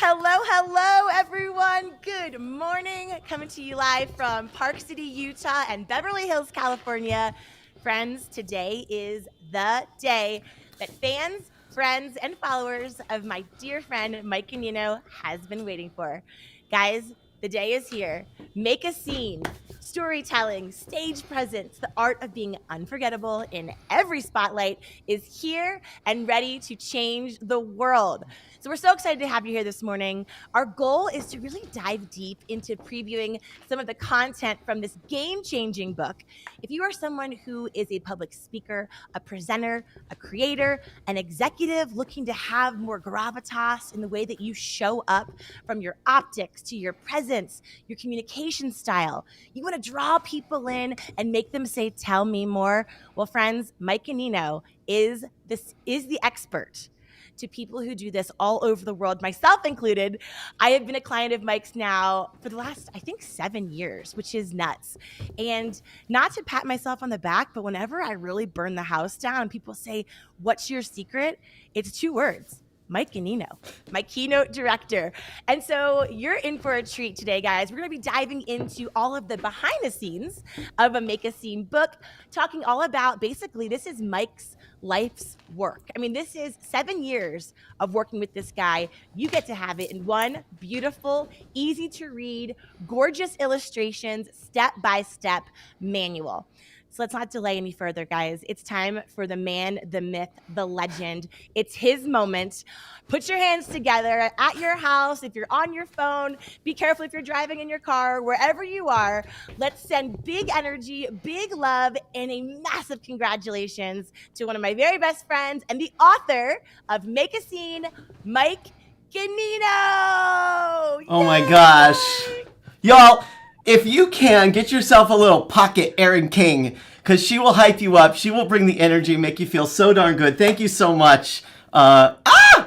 Hello, everyone. Good morning. Coming to you live from Park City, Utah and Beverly Hills, California. Friends, today is the day that fans, friends, and followers of my dear friend Mike Ganino has been waiting for. Guys, the day is here. Make a scene. Storytelling, stage presence, the art of being unforgettable in every spotlight is here and ready to change the world. So we're so excited to have you here this morning. Our goal is to really dive deep into previewing some of the content from this game-changing book. If you are someone who is a public speaker, a presenter, a creator, an executive looking to have more gravitas in the way that you show up, from your optics to your presence, your communication style, you want to draw people in and make them say, "Tell me more." Well, friends, Mike Ganino is the expert to people who do this all over the world, myself included. I have been a client of Mike's now for the last, I think, 7 years, which is nuts. And not to pat myself on the back, but whenever I really burn the house down, people say, "What's your secret?" It's 2 words. Mike Ganino, my keynote director. And so you're in for a treat today, guys. We're going to be diving into all of the behind the scenes of a Make a Scene book, talking all about, basically, this is Mike's life's work. I mean, this is 7 years of working with this guy. You get to have it in one beautiful, easy to read, gorgeous illustrations, step-by-step manual. So let's not delay any further, guys. It's time for the man, the myth, the legend. It's his moment. Put your hands together at your house. If you're on your phone, be careful if you're driving in your car, wherever you are. Let's send big energy, big love, and a massive congratulations to one of my very best friends and the author of Make a Scene, Mike Ganino. Oh my gosh. Y'all, if you can, get yourself a little pocket Erin King, because she will hype you up. She will bring the energy, make you feel so darn good. Thank you so much.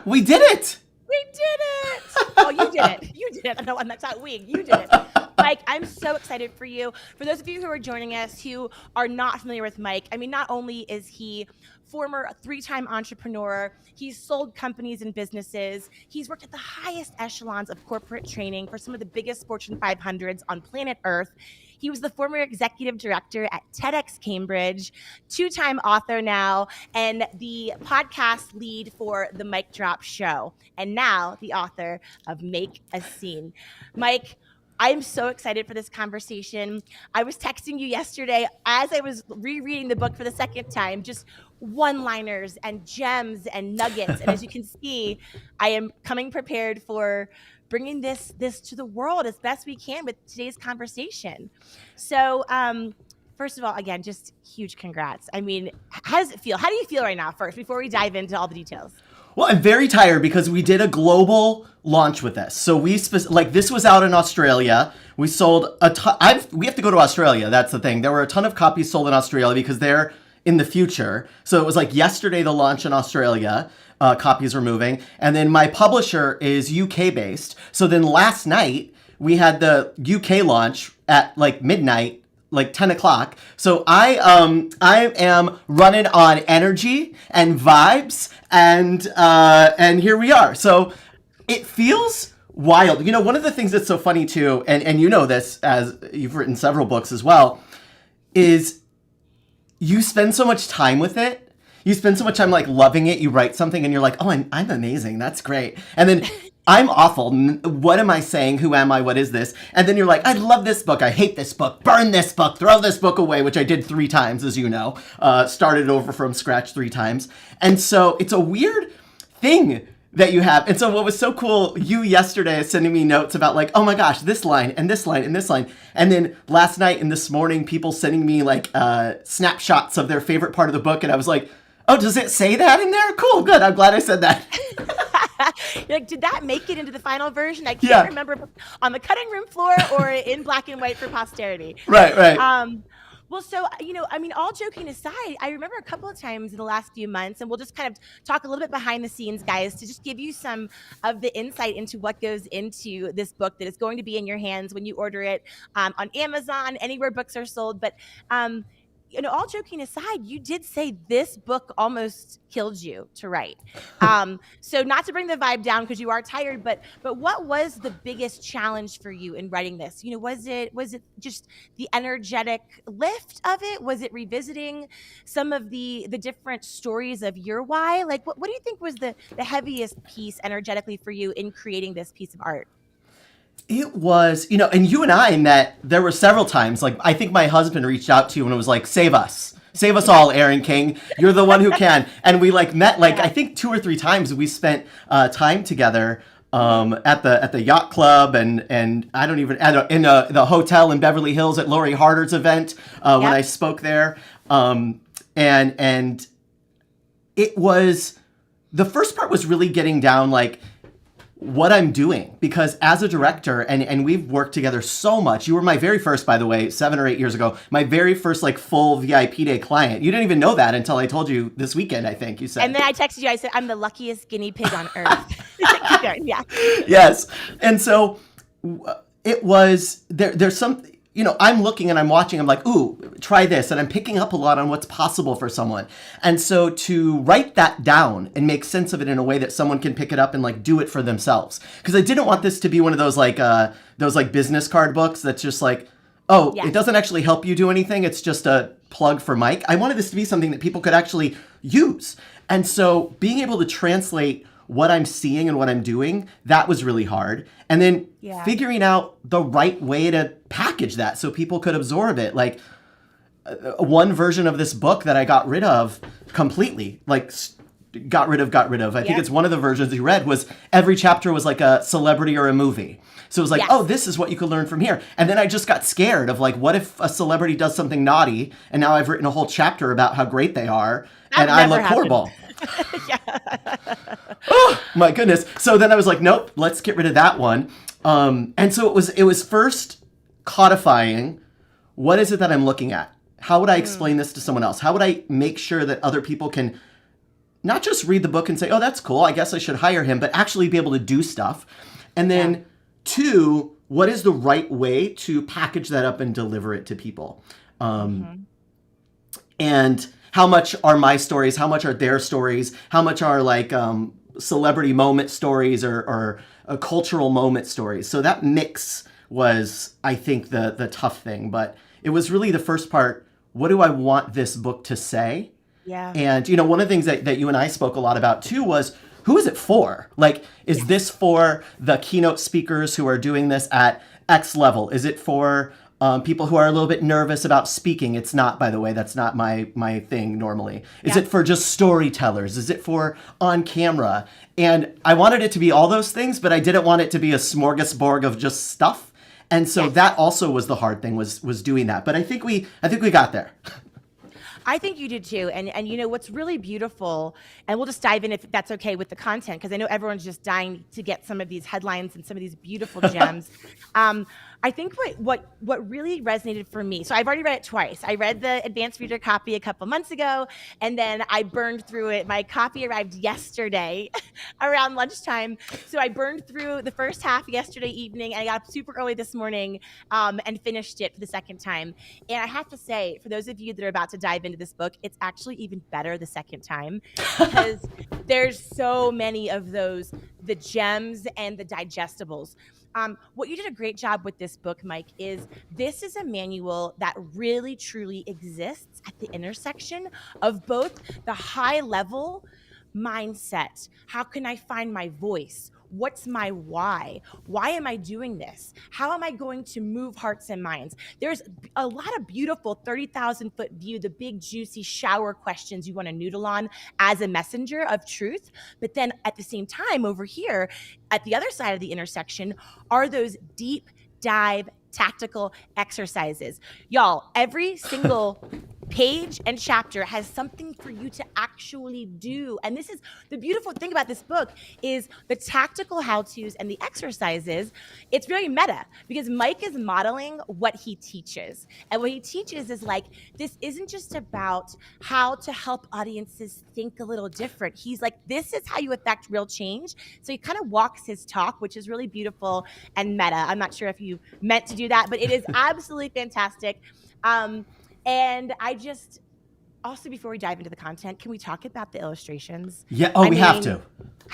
We did it. We did it. Oh, you did it. You did it. No, that's not we. You did it. Mike, I'm so excited for you. For those of you who are joining us who are not familiar with Mike, I mean, not only is he former 3-time entrepreneur, he's sold companies and businesses, he's worked at the highest echelons of corporate training for some of the biggest Fortune 500s on planet Earth. He was the former executive director at TEDx Cambridge, 2-time author now, and the podcast lead for the Mic Drop Show, and now the author of Make a Scene. Mike, I'm so excited for this conversation. I was texting you yesterday as I was rereading the book for the second time, just one-liners and gems and nuggets. And as you can see, I am coming prepared for bringing this to the world as best we can with today's conversation. So, first of all, again, just huge congrats. I mean, how does it feel? How do you feel right now first, before we dive into all the details? Well, I'm very tired because we did a global launch with this. So this was out in Australia. We sold a ton. We have to go to Australia. That's the thing. There were a ton of copies sold in Australia because they're in the future. So it was like yesterday the launch in Australia. Copies were moving. And then my publisher is UK based. So then last night we had the UK launch at like midnight, like 10 o'clock. So I am running on energy and vibes, and here we are. So it feels wild. You know, one of the things that's so funny too, and you know this as you've written several books as well, is you spend so much time with it. You spend so much time like loving it. You write something and you're like, oh, I'm amazing. That's great. And then I'm awful. What am I saying? Who am I? What is this? And then you're like, I love this book. I hate this book. Burn this book. Throw this book away, which I did 3 times, as you know. Started over from scratch 3 times. And so it's a weird thing that you have. And so what was so cool, you yesterday sending me notes about like, oh my gosh, this line and this line and this line. And then last night and this morning, people sending me like snapshots of their favorite part of the book. And I was like, oh, does it say that in there? Cool, good. I'm glad I said that. You're like, did that make it into the final version? I can't remember on the cutting room floor or in black and white for posterity. Right. Well, so, you know, I mean, all joking aside, I remember a couple of times in the last few months, and we'll just kind of talk a little bit behind the scenes, guys, to just give you some of the insight into what goes into this book that is going to be in your hands when you order it on Amazon, anywhere books are sold. But all joking aside, you did say this book almost killed you to write. So not to bring the vibe down because you are tired, but what was the biggest challenge for you in writing this? Was it just the energetic lift of it? Was it revisiting some of the different stories of your why? Like, what do you think was the heaviest piece energetically for you in creating this piece of art? It was, and you and I met, there were several times. Like, I think my husband reached out to you and it was like, save us. Save us all, Erin King. You're the one who can. And we like met like, Yeah. I think 2 or 3 times we spent time together at the yacht club and I don't even, in the hotel in Beverly Hills at Lori Harder's event when Yep. I spoke there. And it was, the first part was really getting down like, what I'm doing, because as a director, and we've worked together so much. You were my very first, by the way, 7 or 8 years ago, my very first like full VIP day client. You didn't even know that until I told you this weekend, I think you said. And then I texted you. I said, "I'm the luckiest guinea pig on earth." Keep going. Yeah. Yes. And so it was there's some, I'm looking and I'm watching, I'm like, ooh, try this, and I'm picking up a lot on what's possible for someone. And so to write that down and make sense of it in a way that someone can pick it up and like do it for themselves, because I didn't want this to be one of those like business card books that's just like, oh, Yes. it doesn't actually help you do anything, it's just a plug for Mike. I wanted this to be something that people could actually use. And so being able to translate what I'm seeing and what I'm doing, that was really hard. And then Yeah. figuring out the right way to package that so people could absorb it. Like one version of this book that I got rid of completely, like got rid of. I think Yeah. it's one of the versions you read was every chapter was like a celebrity or a movie. So it was like, Yes. oh, this is what you could learn from here. And then I just got scared of like, what if a celebrity does something naughty and now I've written a whole chapter about how great they are and I never look happened. horrible. Oh my goodness. So then I was like, nope, let's get rid of that one. And so it was first codifying what is it that I'm looking at? How would I explain this to someone else? How would I make sure that other people can not just read the book and say, oh, that's cool, I guess I should hire him, but actually be able to do stuff? And then two, what is the right way to package that up and deliver it to people? And how much are my stories? How much are their stories? How much are like celebrity moment stories or cultural moment stories? So that mix was, I think, the tough thing. But it was really the first part. What do I want this book to say? Yeah. And, one of the things that you and I spoke a lot about too was, who is it for? Like, is this for the keynote speakers who are doing this at X level? Is it for people who are a little bit nervous about speaking? It's not, by the way, that's not my thing normally. Is it for just storytellers? Is it for on camera? And I wanted it to be all those things, but I didn't want it to be a smorgasbord of just stuff. And so that also was the hard thing, was doing that. But I think we got there. I think you did too. And what's really beautiful, and we'll just dive in if that's okay with the content, because I know everyone's just dying to get some of these headlines and some of these beautiful gems. I think what really resonated for me, so I've already read it twice. I read the advanced reader copy a couple months ago, and then I burned through it. My copy arrived yesterday around lunchtime. So I burned through the first half yesterday evening, and I got up super early this morning and finished it for the second time. And I have to say, for those of you that are about to dive into this book, it's actually even better the second time, because there's so many of those, the gems and the digestibles. What you did a great job with this book, Mike, is this is a manual that really truly exists at the intersection of both the high level mindset. How can I find my voice? What's my why? Why am I doing this? How am I going to move hearts and minds? There's a lot of beautiful 30,000 foot view, the big juicy shower questions you want to noodle on as a messenger of truth. But then at the same time, over here at the other side of the intersection are those deep dive tactical exercises. Y'all, every single page and chapter has something for you to actually do. And this is the beautiful thing about this book, is the tactical how-tos and the exercises. It's very meta, because Mike is modeling what he teaches. And what he teaches is like, this isn't just about how to help audiences think a little different. He's like, this is how you affect real change. So he kind of walks his talk, which is really beautiful and meta. I'm not sure if you meant to do that, but it is absolutely fantastic. And I just also, before we dive into the content, can we talk about the illustrations? Yeah. Oh, we have to.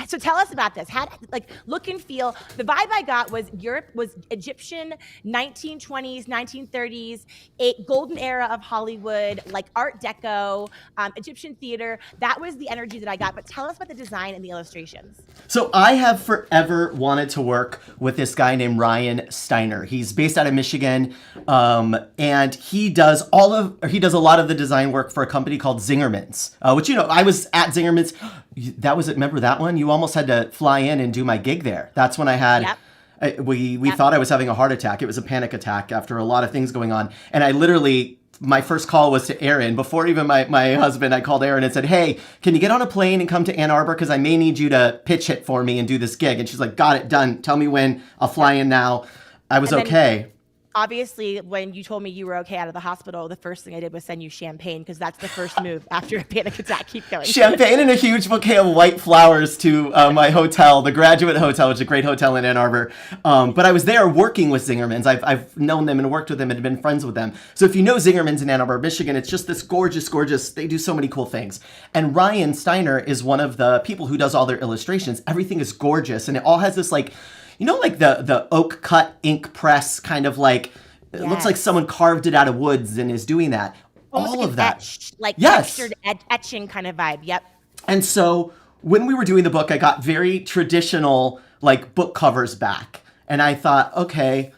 So tell us about this. How, like, look and feel. The vibe I got was Europe was Egyptian 1920s, 1930s, a golden era of Hollywood, like Art Deco, Egyptian theater. That was the energy that I got. But tell us about the design and the illustrations. So I have forever wanted to work with this guy named Ryan Steiner. He's based out of Michigan, and he does a lot of the design work for a company called Zingerman's, which I was at Zingerman's. That was it. Remember that one? You almost had to fly in and do my gig there. That's when I had. Yep. We thought I was having a heart attack. It was a panic attack after a lot of things going on, and I literally. My first call was to Erin. Before even my husband, I called Erin and said, hey, can you get on a plane and come to Ann Arbor? Because I may need you to pitch it for me and do this gig. And she's like, got it, done. Tell me when. I'll fly in now. I was okay. Obviously, when you told me you were okay out of the hospital, the first thing I did was send you champagne because that's the first move after a panic attack. Keep going. Champagne and a huge bouquet of white flowers to my hotel, the Graduate Hotel, which is a great hotel in Ann Arbor. But I was there working with Zingerman's. I've known them and worked with them and been friends with them. So if you know Zingerman's in Ann Arbor, Michigan, it's just this gorgeous, they do so many cool things. And Ryan Steiner is one of the people who does all their illustrations. Everything is gorgeous and it all has this like the oak cut ink press kind of like, it looks like someone carved it out of woods and is doing that. Almost all like of that. Etched, like textured etching kind of vibe. Yep. And so when we were doing the book, I got very traditional like book covers back. And I thought, okay,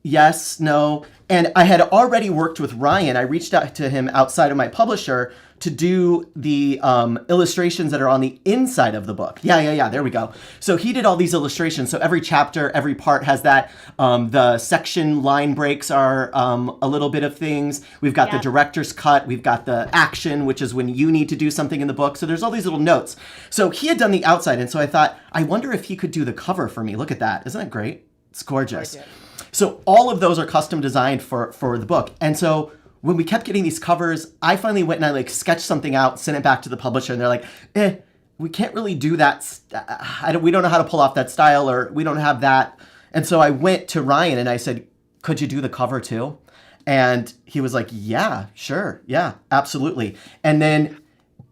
yes, no. And I had already worked with Ryan. I reached out to him outside of my publisher to do the illustrations that are on the inside of the book. Yeah. There we go. So he did all these illustrations. So every chapter, every part has that. The section line breaks are a little bit of things. We've got the director's cut. We've got the action, which is when you need to do something in the book. So there's all these little notes. So he had done the outside. And so I thought, I wonder if he could do the cover for me. Look at that. Isn't that great? It's gorgeous. So all of those are custom designed for the book. And so when we kept getting these covers, I finally went and I like sketched something out, sent it back to the publisher, and they're like, we can't really do that. We don't know how to pull off that style, or we don't have that. And so I went to Ryan and I said, could you do the cover too? And he was like, yeah, sure. Yeah, absolutely. And then,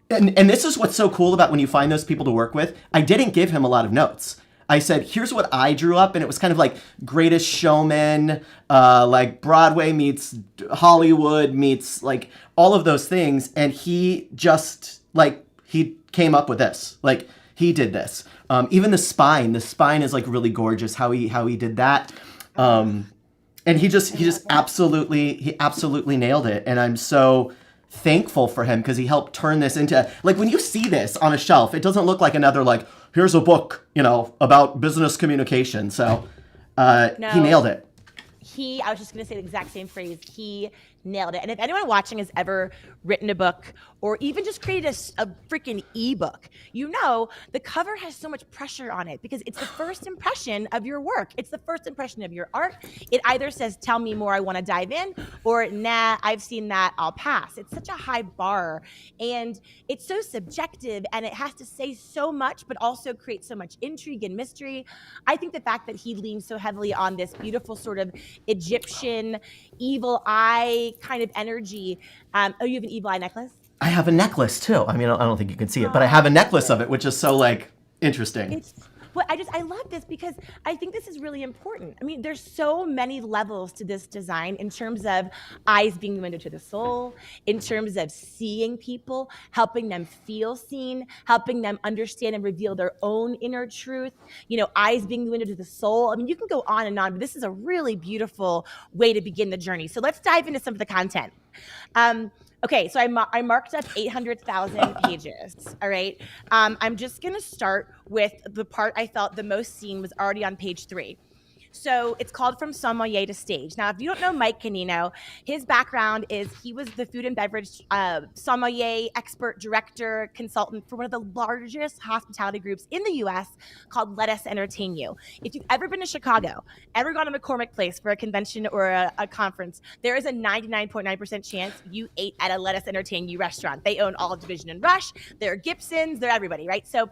and this is what's so cool about when you find those people to work with. I didn't give him a lot of notes. I said, here's what I drew up. And it was kind of like Greatest Showman, like Broadway meets Hollywood meets like all of those things. And he just like, he came up with this. Like he did this. Even the spine is like really gorgeous how he did that. And he absolutely nailed it. And I'm so thankful for him because he helped turn this into, like, when you see this on a shelf, it doesn't look like another like, here's a book, about business communication. So he nailed it. I was just going to say the exact same phrase. He nailed it. And if anyone watching has ever written a book or even just created a freaking ebook, the cover has so much pressure on it because it's the first impression of your work. It's the first impression of your art. It either says, tell me more, I want to dive in, or nah, I've seen that, I'll pass. It's such a high bar and it's so subjective and it has to say so much, but also create so much intrigue and mystery. I think the fact that he leans so heavily on this beautiful sort of Egyptian evil eye kind of energy. You have an evil eye necklace? I have a necklace too. I mean, I don't think you can see it, but I have a necklace of it, which is so like interesting. I love this because I think this is really important. I mean, there's so many levels to this design in terms of eyes being the window to the soul, in terms of seeing people, helping them feel seen, helping them understand and reveal their own inner truth, eyes being the window to the soul. I mean, you can go on and on, but this is a really beautiful way to begin the journey. So let's dive into some of the content. Okay, so I marked up 800,000 pages, all right? I'm just gonna start with the part I felt the most seen was already on page 3. So it's called From Sommelier to Stage. Now, if you don't know Mike Ganino, his background is he was the food and beverage sommelier, expert, director, consultant for one of the largest hospitality groups in the U.S. called Let Us Entertain You. If you've ever been to Chicago, ever gone to McCormick Place for a convention or a conference, there is a 99.9% chance you ate at a Let Us Entertain You restaurant. They own Olive Division and Rush. They're Gibsons. They're everybody, right? So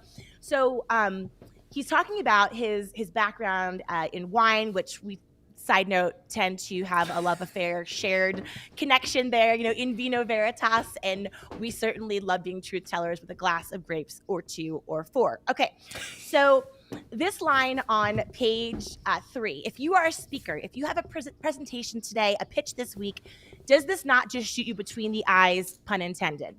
he's talking about his background in wine, which we side note, tend to have a love affair, shared connection there, in vino veritas. And we certainly love being truth tellers with a glass of grapes or 2 or 4. Okay, so this line on page 3, if you are a speaker, if you have a presentation today, a pitch this week, does this not just shoot you between the eyes, pun intended?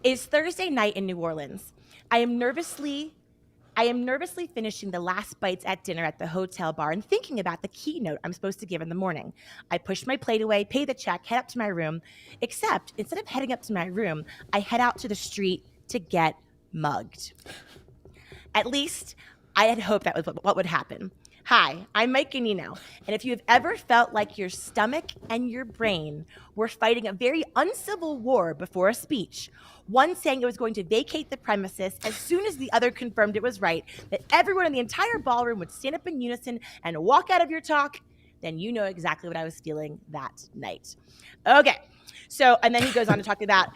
Is Thursday night in New Orleans. I am nervously finishing the last bites at dinner at the hotel bar and thinking about the keynote I'm supposed to give in the morning. I push my plate away, pay the check, head up to my room, except instead of heading up to my room, I head out to the street to get mugged. At least I had hoped that was what would happen. Hi, I'm Mike Ganino, and if you have ever felt like your stomach and your brain were fighting a very uncivil war before a speech, one saying it was going to vacate the premises as soon as the other confirmed it was right, that everyone in the entire ballroom would stand up in unison and walk out of your talk, then you know exactly what I was feeling that night. Okay. So, and then he goes on to talk about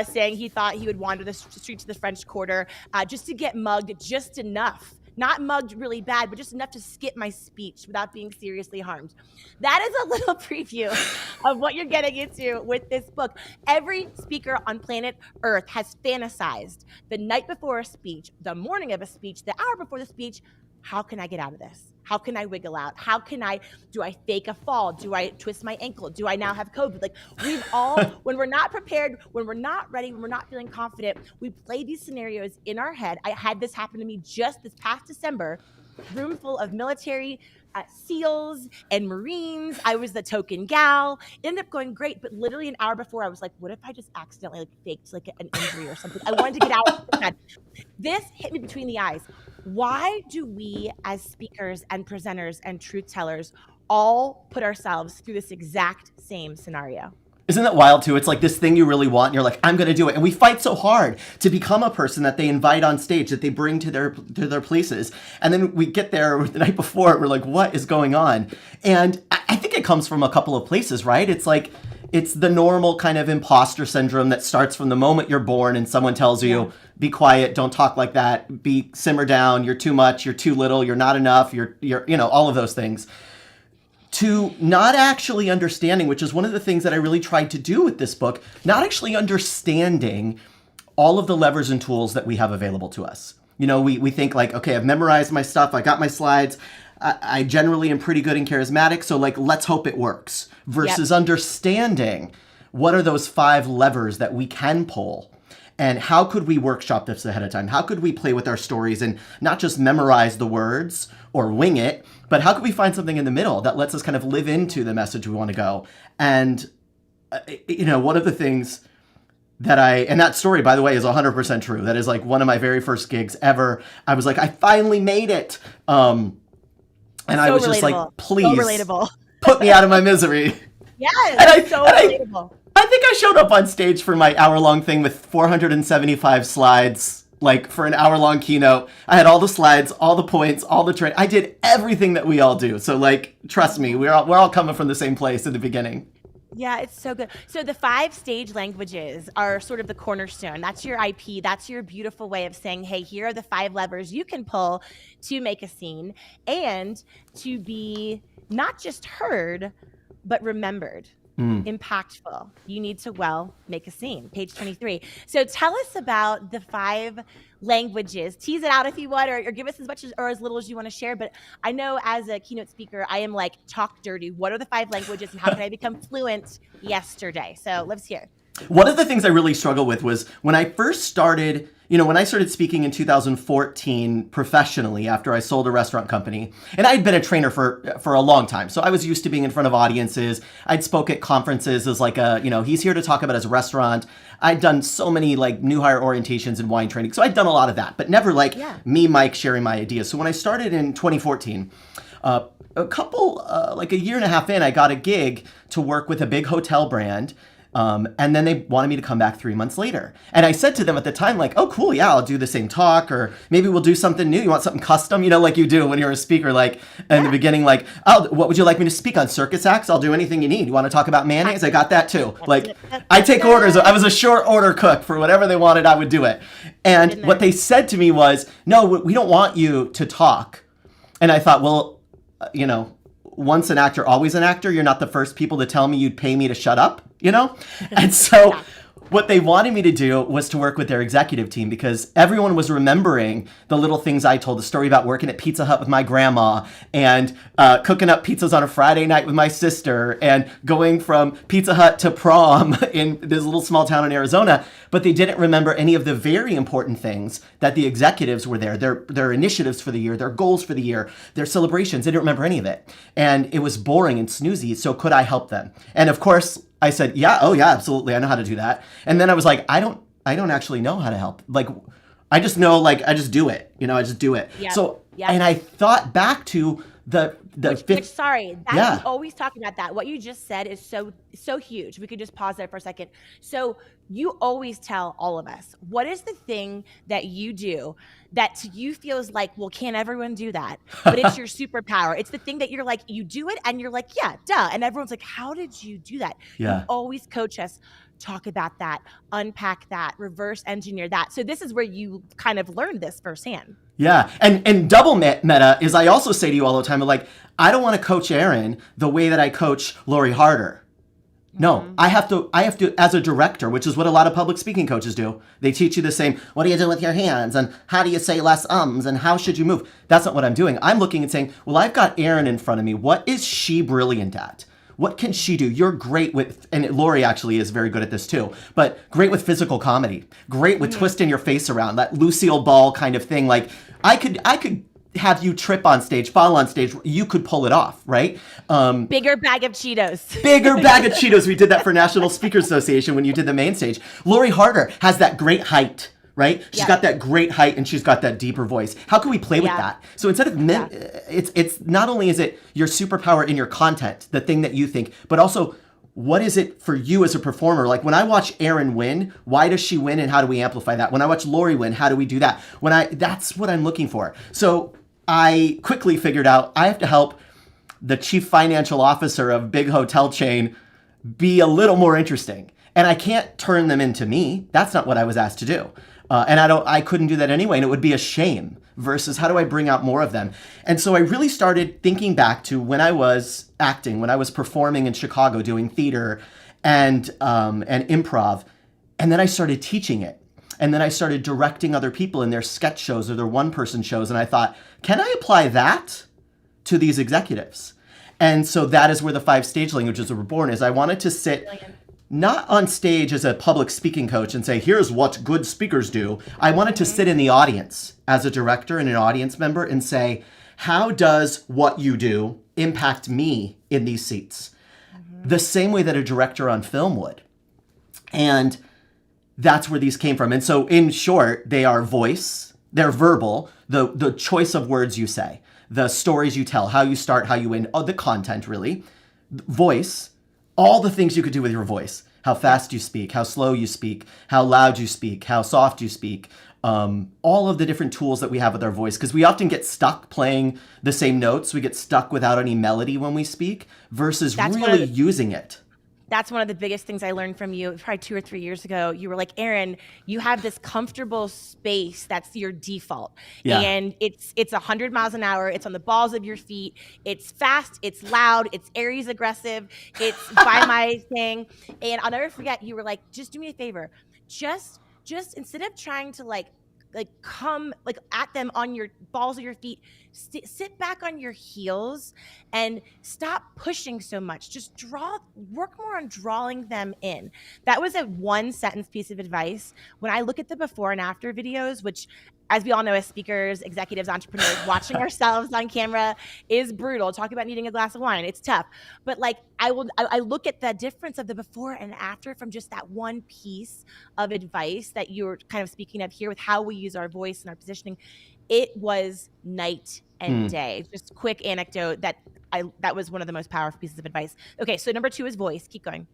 saying he thought he would wander the streets of the French Quarter just to get mugged just enough. Not mugged really bad, but just enough to skip my speech without being seriously harmed. That is a little preview of what you're getting into with this book. Every speaker on planet Earth has fantasized the night before a speech, the morning of a speech, the hour before the speech. How can I get out of this? How can I wiggle out? Do I fake a fall? Do I twist my ankle? Do I now have COVID? Like, we've all, when we're not prepared, when we're not ready, when we're not feeling confident, we play these scenarios in our head. I had this happen to me just this past December, room full of military SEALs and Marines. I was the token gal. It ended up going great, but literally an hour before, I was like, what if I just accidentally faked like an injury or something? I wanted to get out. This hit me between the eyes. Why do we as speakers and presenters and truth tellers all put ourselves through this exact same scenario? Isn't that wild too? It's like this thing you really want and you're like, I'm going to do it. And we fight so hard to become a person that they invite on stage, that they bring to their places. And then we get there the night before, we're like, what is going on? And I think it comes from a couple of places, right? It's like, it's the normal kind of imposter syndrome that starts from the moment you're born and someone tells you, be quiet, don't talk like that, simmer down, you're too much, you're too little, you're not enough, you're all of those things. To not actually understanding, which is one of the things that I really tried to do with this book, not actually understanding all of the levers and tools that we have available to us. We think like, okay, I've memorized my stuff, I got my slides, I generally am pretty good and charismatic, so like, let's hope it works. Versus understanding what are those 5 levers that we can pull, and how could we workshop this ahead of time? How could we play with our stories and not just memorize the words or wing it, but how could we find something in the middle that lets us kind of live into the message we want to go? And, one of the things and that story, by the way, is 100% true. That is like one of my very first gigs ever. I was like, I finally made it. And so I was just like, please put me out of my misery. Yes, relatable. I think I showed up on stage for my hour-long thing with 475 slides, like for an hour-long keynote. I had all the slides, all the points, all the training. I did everything that we all do. So like, trust me, we're all coming from the same place in the beginning. Yeah, it's so good. So the 5 stage languages are sort of the cornerstone. That's your IP. That's your beautiful way of saying, hey, here are the 5 levers you can pull to make a scene and to be not just heard, but remembered. Impactful. You need to make a scene. Page 23. So tell us about the 5 languages. Tease it out if you want, or give us as much or as little as you want to share. But I know as a keynote speaker, I am like, talk dirty. What are the 5 languages and how can I become fluent yesterday? So let's hear. One of the things I really struggled with was when I first started, when I started speaking in 2014 professionally after I sold a restaurant company, and I'd been a trainer for a long time. So I was used to being in front of audiences. I'd spoke at conferences as like he's here to talk about his restaurant. I'd done so many like new hire orientations and wine training. So I'd done a lot of that, but never like me, Mike, sharing my ideas. So when I started in 2014, a year and a half in, I got a gig to work with a big hotel brand. And then they wanted me to come back 3 months later. And I said to them at the time, like, oh, cool, yeah, I'll do the same talk, or maybe we'll do something new. You want something custom, like you do when you're a speaker, like in the beginning, like, oh, what would you like me to speak on? Circus acts? I'll do anything you need. You want to talk about mayonnaise? I got that too. Like, I take orders. I was a short order cook. For whatever they wanted, I would do it. And what they said to me was, no, we don't want you to talk. And I thought, well, you know, once an actor, always an actor. You're not the first people to tell me you'd pay me to shut up, you know? And so Yeah. what they wanted me to do was to work with their executive team because everyone was remembering the little things I told, the story about working at Pizza Hut with my grandma and cooking up pizzas on a Friday night with my sister and going from Pizza Hut to prom in this little small town in Arizona. But they didn't remember any of the very important things that the executives were there, their initiatives for the year, their goals for the year, their celebrations. They didn't remember any of it. And it was boring and snoozy. So could I help them? And of course, I said, yeah, oh yeah, absolutely. I know how to do that. And then I was like, I don't actually know how to help. Like, I just know, like, I just do it. You know, I just do it. Yep. So, Yep. and I thought back to the Which sorry, that Yeah. we always talking about that. What you just said is so huge. We could just pause there for a second. So you always tell all of us, what is the thing that you do that to you feels like, well, can't everyone do that? But it's your superpower. It's the thing that you're like, you do it and you're like, yeah, duh. And everyone's like, how did you do that? Yeah. You always coach us, talk about that, unpack that, reverse engineer that. So this is where you kind of learned this firsthand. Yeah, and double meta is I also say to you all the time, like, I don't want to coach Erin the way that I coach Lori Harder. No, I have to as a director, which is what a lot of public speaking coaches do. They teach you the same, what do you do with your hands and how do you say less ums and how should you move? That's not what I'm doing. I'm looking and saying, well, I've got Erin in front of me. What is she brilliant at? What can she do? You're great with, and Lori actually is very good at this too, but great with physical comedy, great with twisting your face around, that Lucille Ball kind of thing. Like I could have you trip on stage, fall on stage. You could pull it off, right? Bigger bag of Cheetos. Bigger bag of Cheetos. We did that for National Speakers Association when you did the main stage. Lori Harder has that great height, right? She's Yep. got that great height and she's got that deeper voice. How can we play with Yeah. that? So instead of it's not only is it your superpower in your content, the thing that you think, but also what is it for you as a performer? Like when I watch Erin win, why does she win and how do we amplify that? When I watch Lori win, how do we do that? That's what I'm looking for. So I quickly figured out I have to help the chief financial officer of big hotel chain be a little more interesting. And I can't turn them into me. That's not what I was asked to do. And I couldn't do that anyway. And it would be a shame versus how do I bring out more of them? And so I really started thinking back to when I was acting, when I was performing in Chicago doing theater and improv. And then I started teaching it. And then I started directing other people in their sketch shows or their one-person shows. And I thought, can I apply that to these executives? And so that is where the 5 stage languages were born, is I wanted to sit not on stage as a public speaking coach and say, here's what good speakers do. I wanted to sit in the audience as a director and an audience member and say, how does what you do impact me in these seats? The same way that a director on film would. And that's where these came from. And so in short, they are voice, they're verbal, the choice of words you say, the stories you tell, how you start, how you end, the content really, voice, all the things you could do with your voice, how fast you speak, how slow you speak, how loud you speak, how soft you speak, all of the different tools that we have with our voice, because we often get stuck playing the same notes. We get stuck without any melody when we speak versus really using it. That's one of the biggest things I learned from you probably 2 or 3 years ago. You were like, Erin, you have this comfortable space that's your default. Yeah. And it's 100 miles an hour. It's on the balls of your feet. It's fast. It's loud. It's Aries aggressive. It's by my thing. And I'll never forget, you were like, just do me a favor. Just instead of trying to like come like at them on your balls of your feet, sit back on your heels and stop pushing so much. Just work more on drawing them in. That was a 1-sentence piece of advice. When I look at the before and after videos, which as we all know, as speakers, executives, entrepreneurs, watching ourselves on camera is brutal. Talk about needing a glass of wine. It's tough. But like I look at the difference of the before and after from just that one piece of advice that you're kind of speaking of here with how we use our voice and our positioning. It was night and day. Just quick anecdote that was one of the most powerful pieces of advice. Okay, so number 2 is voice. Keep going.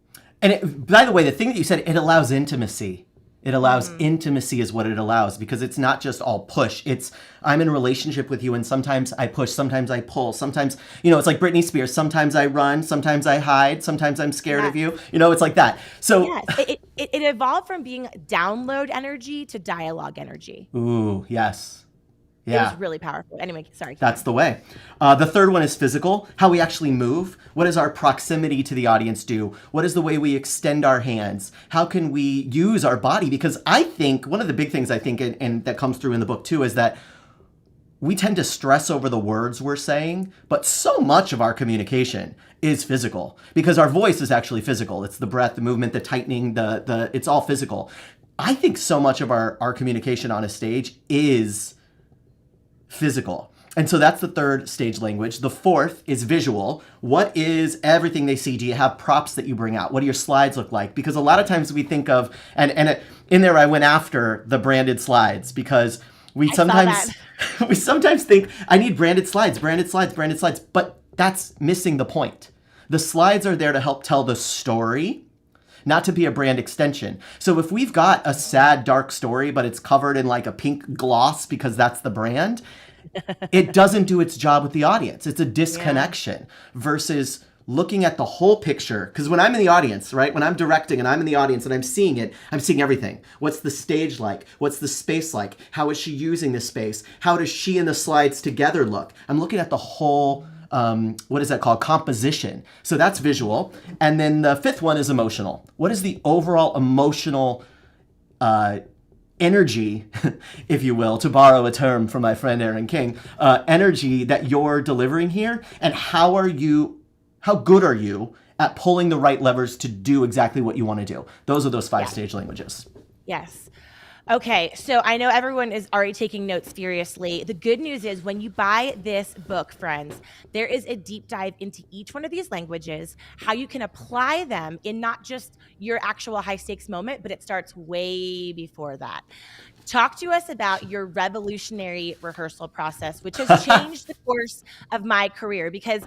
And by the way, the thing that you said, it allows intimacy. It allows intimacy is what it allows, because it's not just all push. It's I'm in a relationship with you and sometimes I push, sometimes I pull, sometimes, it's like Britney Spears. Sometimes I run, sometimes I hide, sometimes I'm scared of you. It's like that. So yes, it evolved from being download energy to dialogue energy. Ooh, yes. It was Yeah. really powerful. Anyway, sorry. That's the way. The third one is physical, how we actually move. What does our proximity to the audience do? What is the way we extend our hands? How can we use our body? Because I think one of the big things I think, and that comes through in the book too, is that we tend to stress over the words we're saying, but so much of our communication is physical because our voice is actually physical. It's the breath, the movement, the tightening, it's all physical. I think so much of our communication on a stage is physical. And so that's the third stage language. The fourth is visual. What is everything they see? Do you have props that you bring out? What do your slides look like? Because a lot of times we think of, in there I went after the branded slides because we sometimes think I need branded slides, but that's missing the point. The slides are there to help tell the story, not to be a brand extension. So if we've got a sad, dark story, but it's covered in like a pink gloss because that's the brand, it doesn't do its job with the audience. It's a disconnection versus looking at the whole picture. Because when I'm in the audience, right, when I'm directing and I'm in the audience and I'm seeing it, I'm seeing everything. What's the stage like? What's the space like? How is she using the space? How does she and the slides together look? I'm looking at the whole, what is that called? Composition. So that's visual. And then the fifth one is emotional. What is the overall emotional energy, if you will, to borrow a term from my friend Erin King, energy that you're delivering here? And how good are you at pulling the right levers to do exactly what you want to do? Those are those five stage languages. Yes. Okay, so I know everyone is already taking notes furiously. The good news is when you buy this book, friends, there is a deep dive into each one of these languages, how you can apply them in not just your actual high stakes moment, but it starts way before that. Talk to us about your revolutionary rehearsal process, which has changed the course of my career because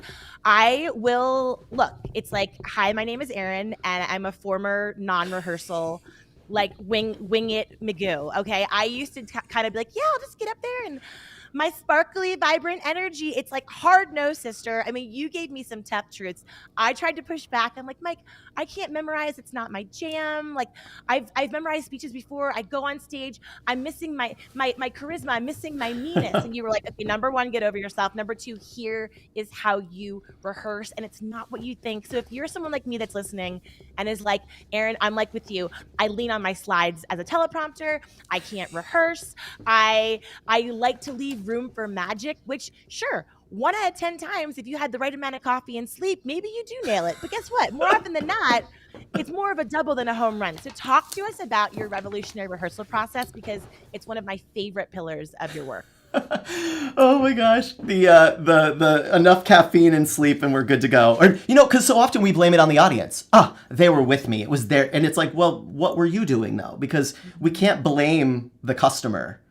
it's like, hi, my name is Erin and I'm a former non-rehearsal like wing it Magoo. Okay. I used to kind of be like, yeah, I'll just get up there and my sparkly, vibrant energy. It's like hard no, sister. I mean, you gave me some tough truths. I tried to push back. I'm like, Mike, I can't memorize. It's not my jam. Like I've memorized speeches before. I go on stage. I'm missing my charisma. I'm missing my meanness. And you were like, okay, number one, get over yourself. Number two, here is how you rehearse. And it's not what you think. So if you're someone like me that's listening and is like, Erin, I'm like with you. I lean on my slides as a teleprompter. I can't rehearse. I like to leave room for magic, which sure, 1 out of 10 times, if you had the right amount of coffee and sleep, maybe you do nail it. But guess what? More often than not, it's more of a double than a home run. So talk to us about your revolutionary rehearsal process because it's one of my favorite pillars of your work. Oh my gosh, the enough caffeine and sleep and we're good to go. Or because so often we blame it on the audience. They were with me. It was there, and it's like, well, what were you doing though? Because we can't blame the customer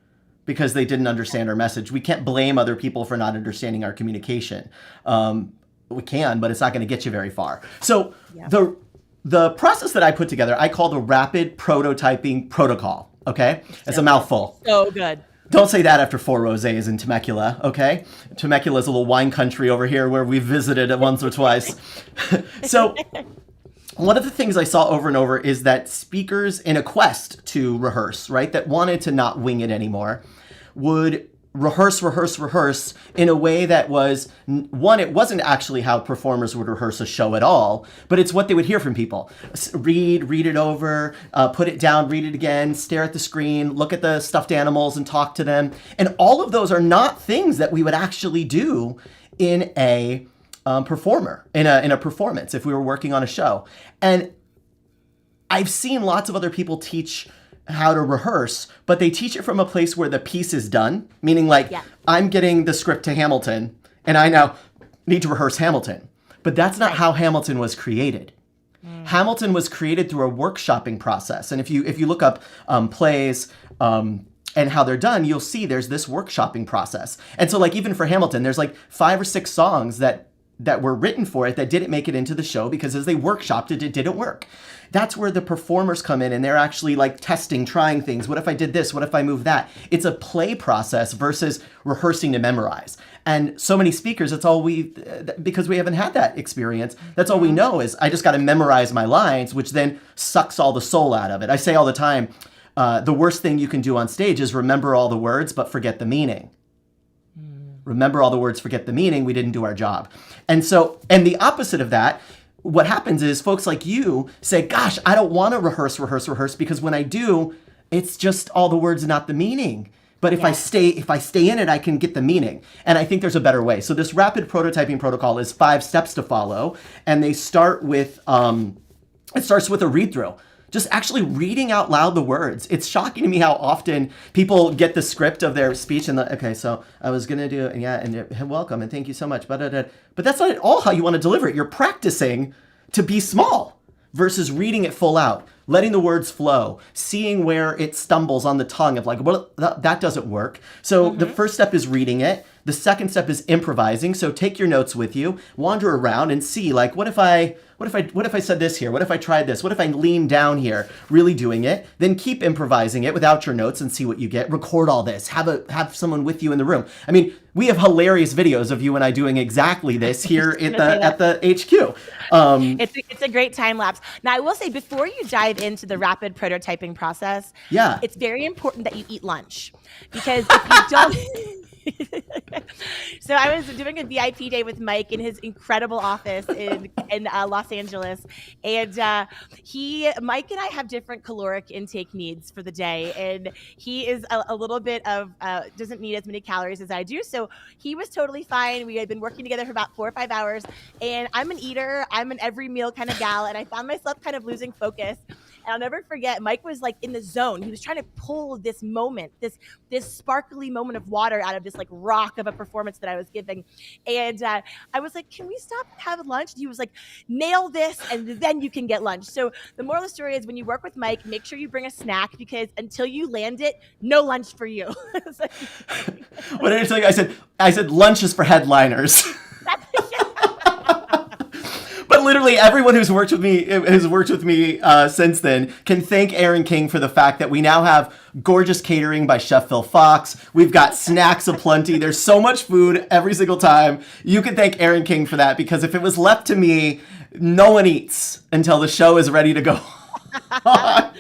because they didn't understand our message. We can't blame other people for not understanding our communication. We can, but it's not going to get you very far. So the process that I put together, I call the rapid prototyping protocol. Okay, it's a mouthful. So good. Don't say that after 4 rosés in Temecula, okay? Temecula is a little wine country over here where we visited it once or twice. So one of the things I saw over and over is that speakers in a quest to rehearse, right, that wanted to not wing it anymore, would rehearse in a way that was, one, it wasn't actually how performers would rehearse a show at all, but it's what they would hear from people. Read it over, put it down, read it again, stare at the screen, look at the stuffed animals and talk to them. And all of those are not things that we would actually do in a performance if we were working on a show. And I've seen lots of other people teach how to rehearse, but they teach it from a place where the piece is done, meaning I'm getting the script to Hamilton and I now need to rehearse Hamilton. But that's not how Hamilton was created. Hamilton was created through a workshopping process. And if you look up plays and how they're done, you'll see there's this workshopping process. And so even for Hamilton, there's 5 or 6 songs that were written for it that didn't make it into the show because as they workshopped it, it didn't work. That's where the performers come in and they're actually testing, trying things. What if I did this? What if I move that? It's a play process versus rehearsing to memorize. And so many speakers, it's all because we haven't had that experience, that's all we know is I just got to memorize my lines, which then sucks all the soul out of it. I say all the time, the worst thing you can do on stage is remember all the words, but forget the meaning. remember all the words, forget the meaning, we didn't do our job. And so, and the opposite of that, what happens is folks like you say, gosh, I don't want to rehearse, because when I do, it's just all the words and not the meaning. But if I stay in it, I can get the meaning. And I think there's a better way. So this rapid prototyping protocol is 5 steps to follow. And they start with, it starts with a read through. Just actually reading out loud the words. It's shocking to me how often people get the script of their speech and okay, so I was gonna do it, and welcome and thank you so much. But that's not at all how you want to deliver it. You're practicing to be small versus reading it full out, letting the words flow, seeing where it stumbles on the tongue of like, well, that doesn't work. So the first step is reading it. The second step is improvising. So take your notes with you, wander around and see like, what if I said this here? What if I tried this? What if I leaned down here? Really doing it. Then keep improvising it without your notes and see what you get. Record all this. Have someone with you in the room. I mean, we have hilarious videos of you and I doing exactly this here at the HQ. It's a great time lapse. Now, I will say before you dive into the rapid prototyping process, it's very important that you eat lunch, because if you don't. So I was doing a VIP day with Mike in his incredible office in Los Angeles, and Mike and I have different caloric intake needs for the day, and he is a little bit of doesn't need as many calories as I do, so he was totally fine. We had been working together for about 4 or 5 hours, and I'm an eater, I'm an every meal kind of gal, and I found myself kind of losing focus. And I'll never forget, Mike was like in the zone. He was trying to pull this moment, this sparkly moment of water out of this like rock of a performance that I was giving. And I was like, can we stop and have lunch? And he was like, nail this and then you can get lunch. So the moral of the story is, when you work with Mike, make sure you bring a snack, because until you land it, no lunch for you. What did I tell you? I said lunch is for headliners. But literally everyone who's worked with me since then can thank Erin King for the fact that we now have gorgeous catering by Chef Phil Fox. We've got snacks aplenty. There's so much food every single time. You can thank Erin King for that, because if it was left to me, no one eats until the show is ready to go on.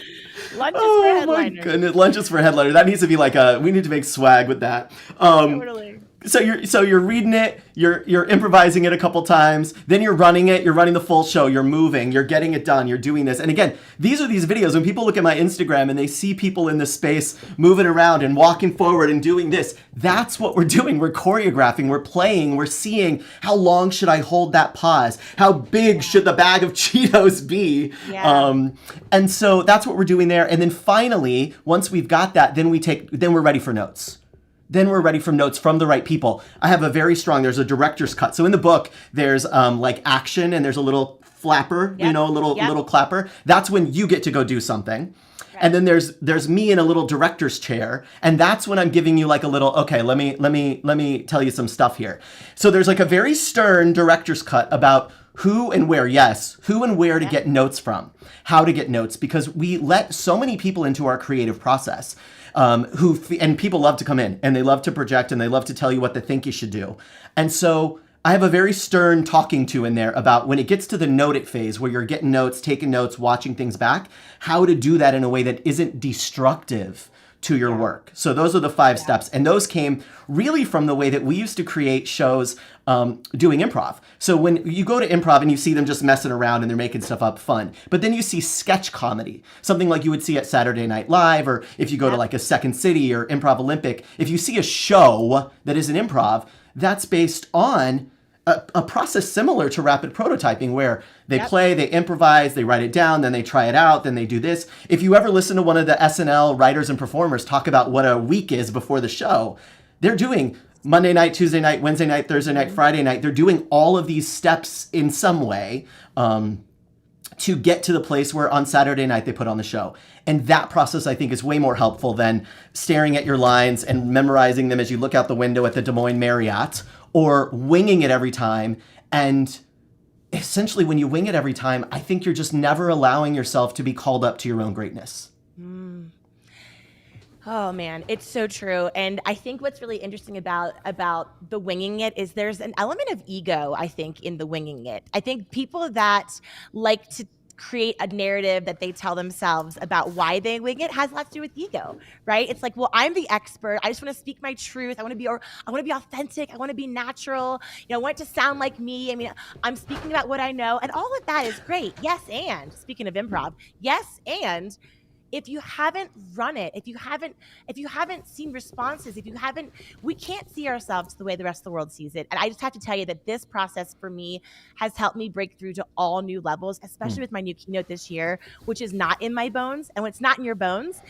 Lunch is for headliners. My goodness, lunch is for headliners. That needs to be like we need to make swag with that. Totally. So you're reading it, you're improvising it a couple times, then you're running it, you're running the full show, you're moving, you're getting it done, you're doing this. And again, these are these videos, when people look at my Instagram and they see people in this space moving around and walking forward and doing this, that's what we're doing. We're choreographing, we're playing, we're seeing how long should I hold that pause? How big should the bag of Cheetos be? Yeah. And so that's what we're doing there. And then finally, once we've got that, then we're ready for notes. Then we're ready for notes from the right people. I have there's a director's cut. So in the book, there's like action and there's a little flapper, a little clapper. That's when you get to go do something. Right. And then there's me in a little director's chair. And that's when I'm giving you like a little, okay, let me tell you some stuff here. So there's like a very stern director's cut about who and where to get notes from, how to get notes, because we let so many people into our creative process. And people love to come in and they love to project and they love to tell you what they think you should do. And so I have a very stern talking to in there about when it gets to the note it phase where you're getting notes, taking notes, watching things back, how to do that in a way that isn't destructive to your work. So those are the 5 steps. And those came really from the way that we used to create shows doing improv. So when you go to improv and you see them just messing around and they're making stuff up, fun. But then you see sketch comedy, something like you would see at Saturday Night Live, or if you go to like a Second City or Improv Olympic, if you see a show that is an improv, that's based on a process similar to rapid prototyping, where they play, they improvise, they write it down, then they try it out, then they do this. If you ever listen to one of the SNL writers and performers talk about what a week is before the show, they're doing Monday night, Tuesday night, Wednesday night, Thursday night, Friday night. They're doing all of these steps in some way to get to the place where on Saturday night they put on the show. And that process, I think, is way more helpful than staring at your lines and memorizing them as you look out the window at the Des Moines Marriott, or winging it every time. And essentially, when you wing it every time, I think you're just never allowing yourself to be called up to your own greatness. Oh man, it's so true. And I think what's really interesting about the winging it is there's an element of ego, I think, in the winging it. I think people that like to create a narrative that they tell themselves about why they wing it has a lot to do with ego, right? It's like, well, I'm the expert. I just want to speak my truth. I want to be authentic. I want to be natural. I want it to sound like me. I mean, I'm speaking about what I know, and all of that is great. Yes, and speaking of improv, yes, and if you haven't run it, if you haven't seen responses, we can't see ourselves the way the rest of the world sees it. And I just have to tell you that this process for me has helped me break through to all new levels, especially with my new keynote this year, which is not in my bones. And when it's not in your bones,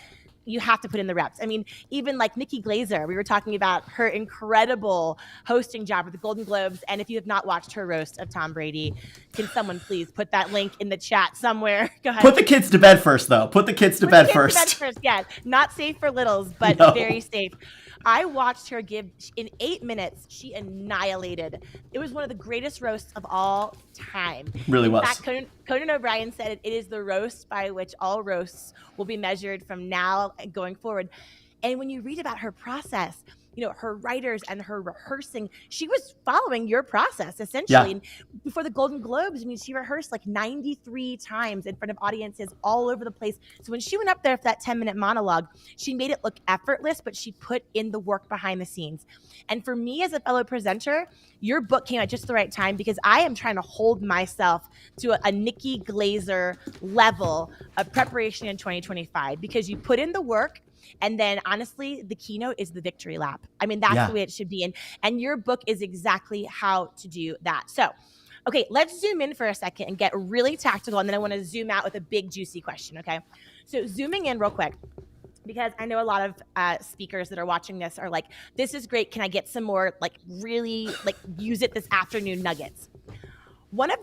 you have to put in the reps. I mean, even like Nikki Glazer, we were talking about her incredible hosting job with the Golden Globes. And if you have not watched her roast of Tom Brady, can someone please put that link in the chat somewhere? Go ahead. Put the kids to bed first, though. Put the kids to bed first. Yeah, not safe for littles, but very safe. I watched her give, in 8 minutes, she annihilated. It was one of the greatest roasts of all time. Really was. In fact, Conan O'Brien said it is the roast by which all roasts will be measured from now and going forward. And when you read about her process, her writers and her rehearsing, she was following your process essentially. Yeah. And before the Golden Globes, I mean, she rehearsed like 93 times in front of audiences all over the place. So when she went up there for that 10-minute monologue, she made it look effortless, but she put in the work behind the scenes. And for me as a fellow presenter, your book came at just the right time, because I am trying to hold myself to a Nikki Glazer level of preparation in 2025, because you put in the work. And then honestly, the keynote is the victory lap. I mean, that's the way it should be. And your book is exactly how to do that. So, okay, let's zoom in for a second and get really tactical. And then I want to zoom out with a big, juicy question, okay? So zooming in real quick, because I know a lot of speakers that are watching this are like, this is great. Can I get some more, like, really, like, use it this afternoon nuggets? One of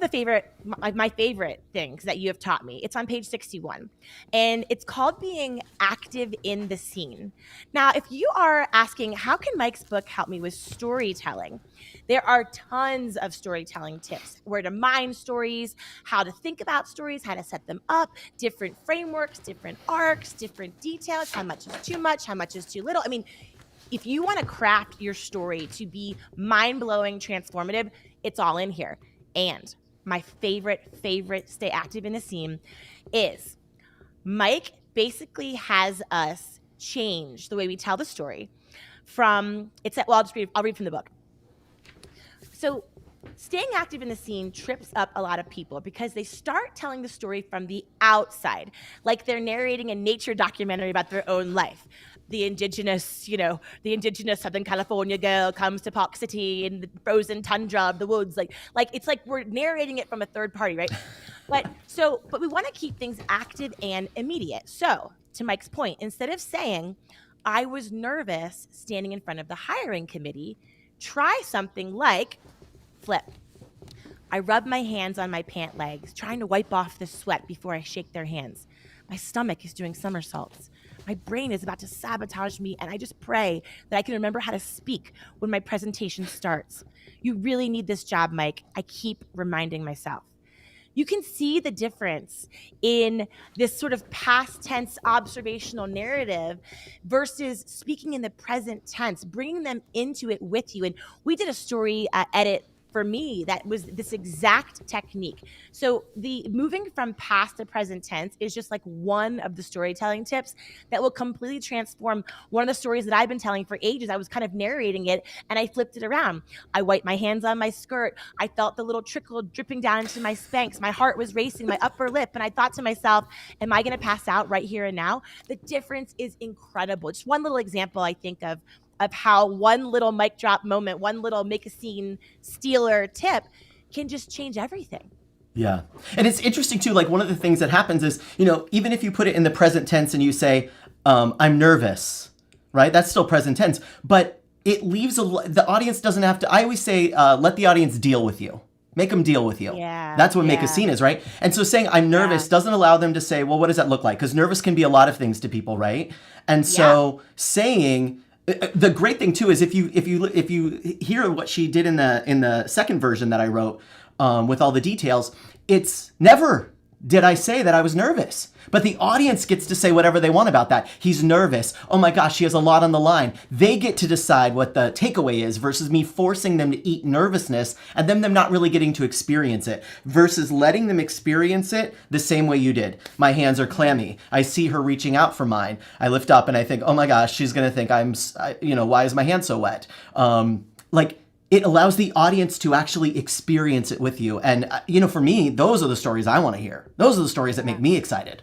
my favorite things that you have taught me, it's on page 61, and it's called being active in the scene. Now, if you are asking, how can Mike's book help me with storytelling? There are tons of storytelling tips, where to mine stories, how to think about stories, how to set them up, different frameworks, different arcs, different details, how much is too much, how much is too little. I mean, if you want to craft your story to be mind-blowing, transformative, it's all in here. And my favorite stay active in the scene is Mike basically has us change the way we tell the story from, I'll read from the book. So staying active in the scene trips up a lot of people, because they start telling the story from the outside, like they're narrating a nature documentary about their own life. The indigenous Southern California girl comes to Park City in the frozen tundra of the woods. Like it's like we're narrating it from a third party, right? But we want to keep things active and immediate. So to Mike's point, instead of saying, I was nervous standing in front of the hiring committee, try something like flip. I rub my hands on my pant legs, trying to wipe off the sweat before I shake their hands. My stomach is doing somersaults. My brain is about to sabotage me, and I just pray that I can remember how to speak when my presentation starts. You really need this job, Mike. I keep reminding myself. You can see the difference in this sort of past tense observational narrative versus speaking in the present tense, bringing them into it with you. And we did a story edit for me that was this exact technique. So the moving from past to present tense is just like one of the storytelling tips that will completely transform one of the stories that I've been telling for ages. I was kind of narrating it and I flipped it around. I wiped my hands on my skirt. I felt the little trickle dripping down into my Spanx. My heart was racing, my upper lip. And I thought to myself, am I going to pass out right here and now? The difference is incredible. Just one little example I think of how one little mic drop moment, one little make a scene stealer tip can just change everything. Yeah. And it's interesting too, like one of the things that happens is, even if you put it in the present tense and you say, I'm nervous, right? That's still present tense, but it leaves the audience doesn't have to, I always say, let the audience deal with you. Make them deal with you. Yeah. That's what make a scene is, right? And so saying I'm nervous doesn't allow them to say, well, what does that look like? Because nervous can be a lot of things to people, right? And so saying, the great thing too is if you hear what she did in the second version that I wrote with all the details, it's never did I say that I was nervous? But the audience gets to say whatever they want about that. He's nervous. Oh my gosh, he has a lot on the line. They get to decide what the takeaway is versus me forcing them to eat nervousness and then them not really getting to experience it versus letting them experience it the same way you did. My hands are clammy. I see her reaching out for mine. I lift up and I think, oh my gosh, she's going to think why is my hand so wet? It allows the audience to actually experience it with you. And, for me, those are the stories I want to hear. Those are the stories that make me excited.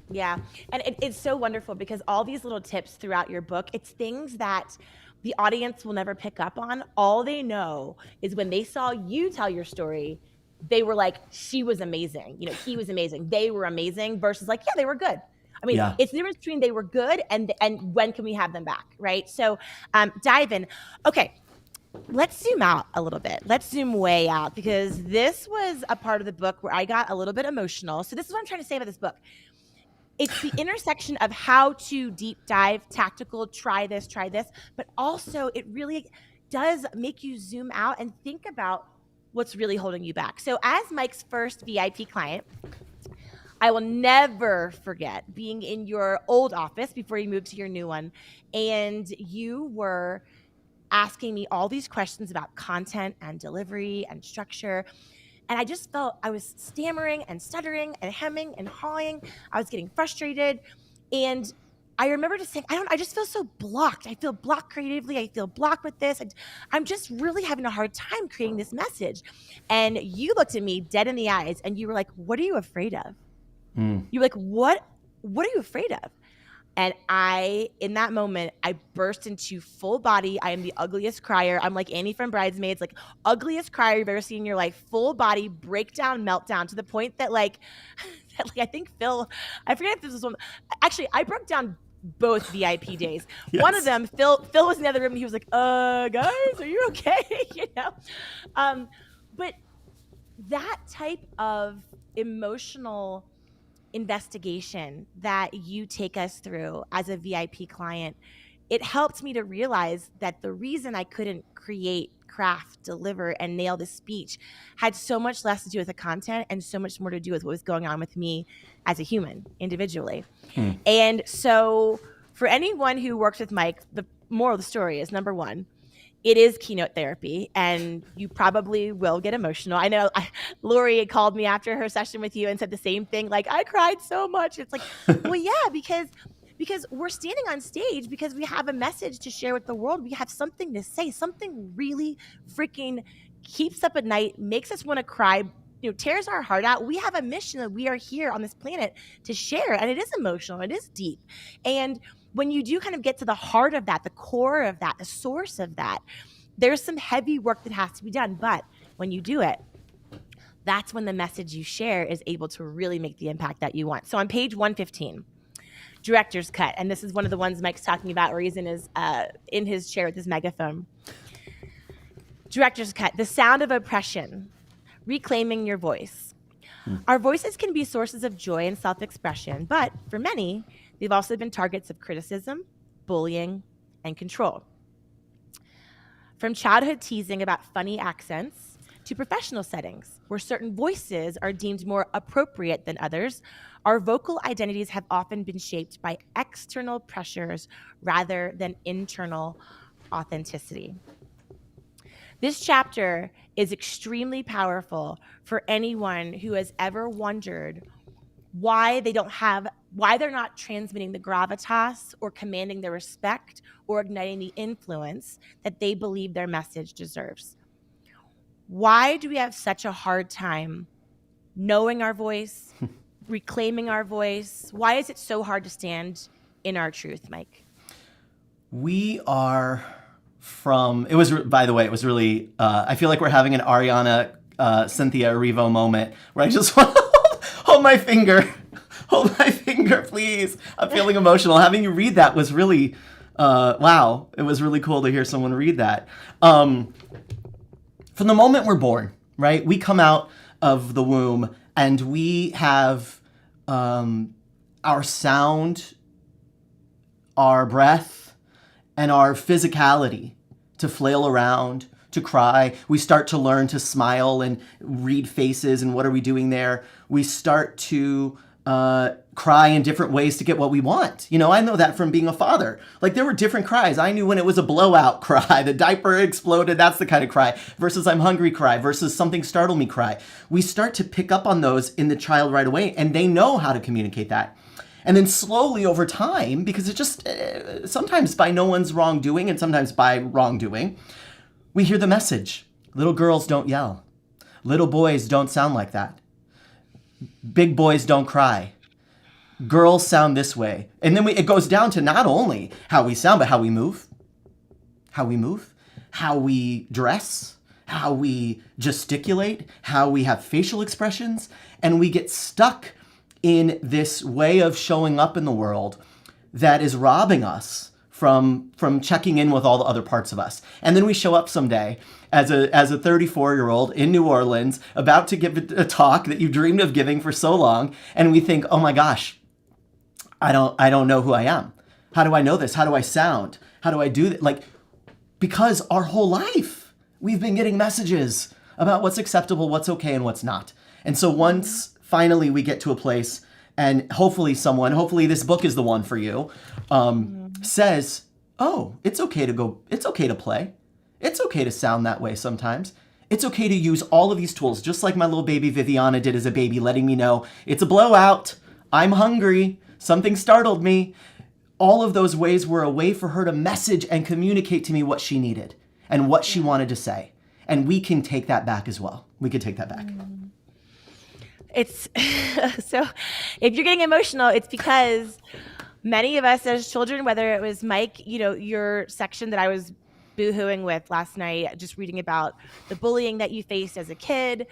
Yeah. And it's so wonderful because all these little tips throughout your book, it's things that the audience will never pick up on. All they know is when they saw you tell your story, they were like, she was amazing. He was amazing. They were amazing versus like, yeah, they were good. I mean, It's the difference between they were good and when can we have them back, right? So dive in. Okay. Let's zoom out a little bit. Let's zoom way out because this was a part of the book where I got a little bit emotional. So this is what I'm trying to say about this book. It's the intersection of how to deep dive, tactical, try this, but also it really does make you zoom out and think about what's really holding you back. So as Mike's first VIP client, I will never forget being in your old office before you moved to your new one, and you were asking me all these questions about content and delivery and structure. And I just felt I was stammering and stuttering and hemming and hawing. I was getting frustrated. And I remember just saying, I just feel so blocked. I feel blocked creatively. I feel blocked with this. I'm just really having a hard time creating this message. And you looked at me dead in the eyes and you were like, what are you afraid of? You were like, what are you afraid of? And in that moment, I burst into full body. I am the ugliest crier. I'm like Annie from Bridesmaids, like ugliest crier you've ever seen in your life. Full body breakdown, meltdown to the point that I think Phil, I forget if this was one. Actually, I broke down both VIP days. Yes. One of them, Phil was in the other room and he was like, guys, are you okay? But that type of emotional investigation that you take us through as a VIP client, it helped me to realize that the reason I couldn't create, craft, deliver, and nail the speech had so much less to do with the content and so much more to do with what was going on with me as a human individually. And so for anyone who works with Mike, the moral of the story is, number one, it is keynote therapy, and you probably will get emotional. I know Lori called me after her session with you and said the same thing, like, I cried so much. It's like, well, yeah, because we're standing on stage because we have a message to share with the world. We have something to say, something really freaking keeps up at night, makes us want to cry, tears our heart out. We have a mission that we are here on this planet to share, and it is emotional, it is deep. And when you do kind of get to the heart of that, the core of that, the source of that, there's some heavy work that has to be done. But when you do it, that's when the message you share is able to really make the impact that you want. So on page 115, director's cut, and this is one of the ones Mike's talking about where he's in his chair with his megaphone. Director's cut, the sound of oppression, reclaiming your voice. Our voices can be sources of joy and self-expression, but for many, they've also been targets of criticism, bullying, and control. From childhood teasing about funny accents to professional settings where certain voices are deemed more appropriate than others, our vocal identities have often been shaped by external pressures rather than internal authenticity. This chapter is extremely powerful for anyone who has ever wondered why they're not transmitting the gravitas or commanding the respect or igniting the influence that they believe their message deserves. Why do we have such a hard time knowing our voice, reclaiming our voice? Why is it so hard to stand in our truth, Mike? We are by the way, it was really, I feel like we're having an Ariana, Cynthia Erivo moment where I just want to hold my finger. Hold my finger, please. I'm feeling emotional. Having you read that was really, wow. It was really cool to hear someone read that. From the moment we're born, right? We come out of the womb and we have our sound, our breath, and our physicality to flail around, to cry. We start to learn to smile and read faces and what are we doing there. We start to cry in different ways to get what we want. You know, I know that from being a father. Like there were different cries. I knew when it was a blowout cry, the diaper exploded, that's the kind of cry, versus I'm hungry cry, versus something startled me cry. We start to pick up on those in the child right away, and they know how to communicate that. And then slowly over time, because it just, sometimes by no one's wrongdoing and sometimes by wrongdoing, we hear the message. Little girls don't yell. Little boys don't sound like that. Big boys don't cry. Girls sound this way. And then it goes down to not only how we sound, but how we move, how we dress, how we gesticulate, how we have facial expressions. And we get stuck in this way of showing up in the world that is robbing us from checking in with all the other parts of us. And then we show up someday as a 34-year-old in New Orleans about to give a talk that you dreamed of giving for so long, and we think, oh my gosh, I don't know who I am. How do I know this? How do I sound? How do I do that? Like, because our whole life we've been getting messages about what's acceptable, what's okay, and what's not. And so once finally we get to a place, and hopefully this book is the one for you, says, oh, it's okay to play. It's okay to sound that way sometimes. It's okay to use all of these tools, just like my little baby Viviana did as a baby, letting me know it's a blowout. I'm hungry. Something startled me. All of those ways were a way for her to message and communicate to me what she needed and what she wanted to say. And we can take that back as well. We could take that back. It's so if you're getting emotional, it's because many of us as children, whether it was Mike, you know, your section that I was boohooing with last night, just reading about the bullying that you faced as a kid,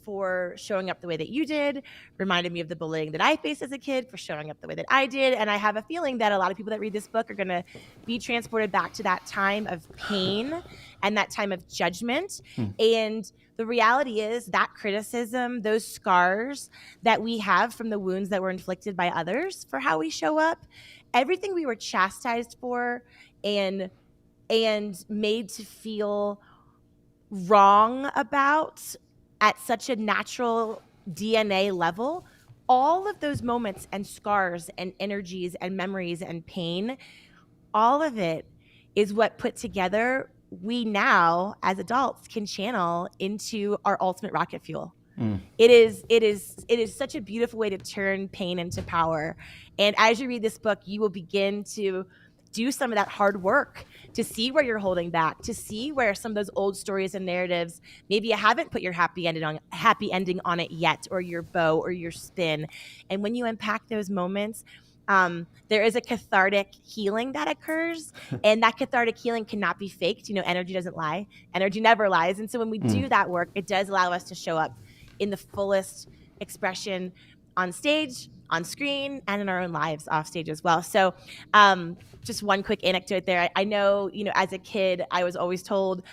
for showing up the way that you did, reminded me of the bullying that I faced as a kid for showing up the way that I did. And I have a feeling that a lot of people that read this book are going to be transported back to that time of pain and that time of judgment. And the reality is that criticism, those scars that we have from the wounds that were inflicted by others for how we show up, everything we were chastised for and made to feel wrong about at such a natural DNA level, all of those moments and scars and energies and memories and pain, all of it is what put together we now as adults can channel into our ultimate rocket fuel. It is such a beautiful way to turn pain into power. And as you read this book, you will begin to do some of that hard work to see where you're holding back, to see where some of those old stories and narratives, maybe you haven't put your happy ending on it yet, or your bow or your spin. And when you unpack those moments, there is a cathartic healing that occurs, and that cathartic healing cannot be faked. You know, energy doesn't lie. Energy never lies. And so when we do that work, it does allow us to show up in the fullest expression on stage, on screen, and in our own lives off stage as well. So just one quick anecdote there. I know, you know, as a kid, I was always told,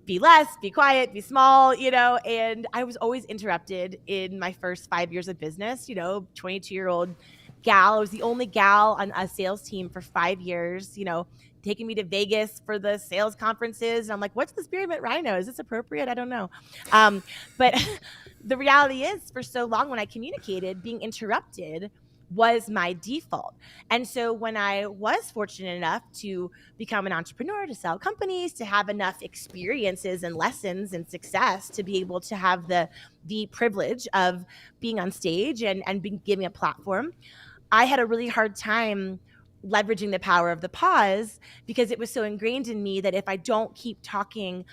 be less, be quiet, be small, you know, and I was always interrupted in my first 5 years of business, you know, 22-year-old gal. I was the only gal on a sales team for 5 years, you know, taking me to Vegas for the sales conferences. And I'm like, what's the spearmint rhino? Is this appropriate? I don't know. But the reality is, for so long when I communicated, being interrupted was my default. And so when I was fortunate enough to become an entrepreneur, to sell companies, to have enough experiences and lessons and success to be able to have the privilege of being on stage and being given a platform, I had a really hard time leveraging the power of the pause, because it was so ingrained in me that if I don't keep talking,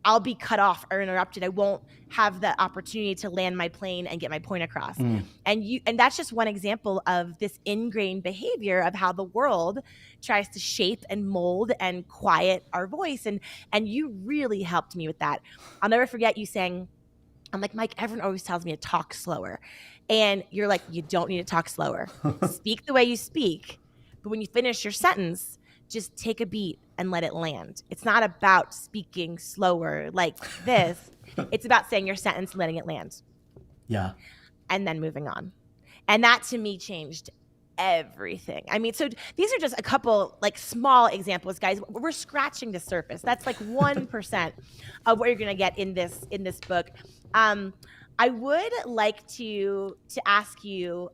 I'll be cut off or interrupted. I won't have the opportunity to land my plane and get my point across. And that's just one example of this ingrained behavior of how the world tries to shape and mold and quiet our voice. And you really helped me with that. I'll never forget you saying, I'm like, Mike, everyone always tells me to talk slower. And you're like, you don't need to talk slower. Speak the way you speak. But when you finish your sentence, just take a beat and let it land. It's not about speaking slower like this. It's about saying your sentence and letting it land. Yeah. And then moving on. And that to me changed everything. I mean, so these are just a couple like small examples, guys. We're scratching the surface. That's like 1% of what you're going to get in this book. I would like to ask you,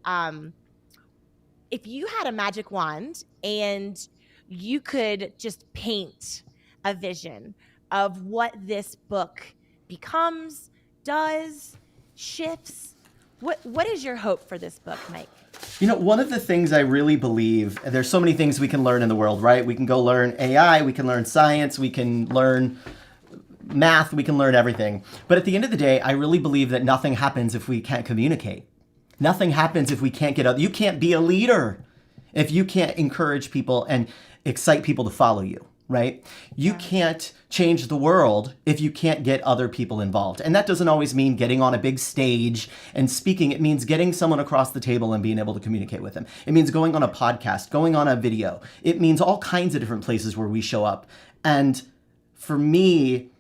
if you had a magic wand and you could just paint a vision of what this book becomes, does, shifts, what is your hope for this book, Mike? You know, one of the things I really believe, there's so many things we can learn in the world, right? We can go learn AI, we can learn science, we can learn math, we can learn everything. But at the end of the day, I really believe that nothing happens if we can't communicate. Nothing happens if we can't get out. You can't be a leader if you can't encourage people and excite people to follow you, right? You can't change the world if you can't get other people involved. And that doesn't always mean getting on a big stage and speaking. It means getting someone across the table and being able to communicate with them. It means going on a podcast, going on a video. It means all kinds of different places where we show up. And for me,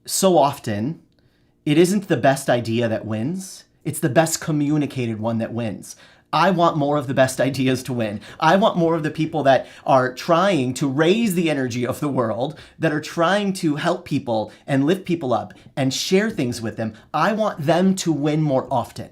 so often, it isn't the best idea that wins. It's the best communicated one that wins. I want more of the best ideas to win. I want more of the people that are trying to raise the energy of the world, that are trying to help people and lift people up and share things with them. I want them to win more often.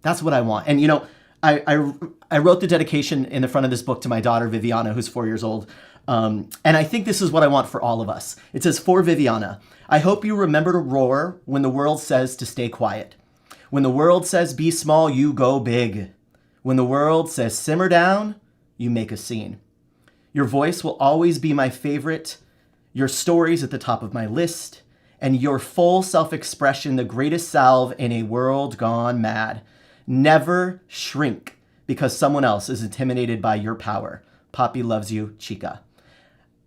That's what I want. And you know, I wrote the dedication in the front of this book to my daughter, Viviana, who's 4 years old. And I think this is what I want for all of us. It says, "For Viviana, I hope you remember to roar when the world says to stay quiet. When the world says be small, you go big. When the world says simmer down, you make a scene. Your voice will always be my favorite, your stories at the top of my list, and your full self-expression the greatest salve in a world gone mad. Never shrink because someone else is intimidated by your power. Poppy loves you, Chica."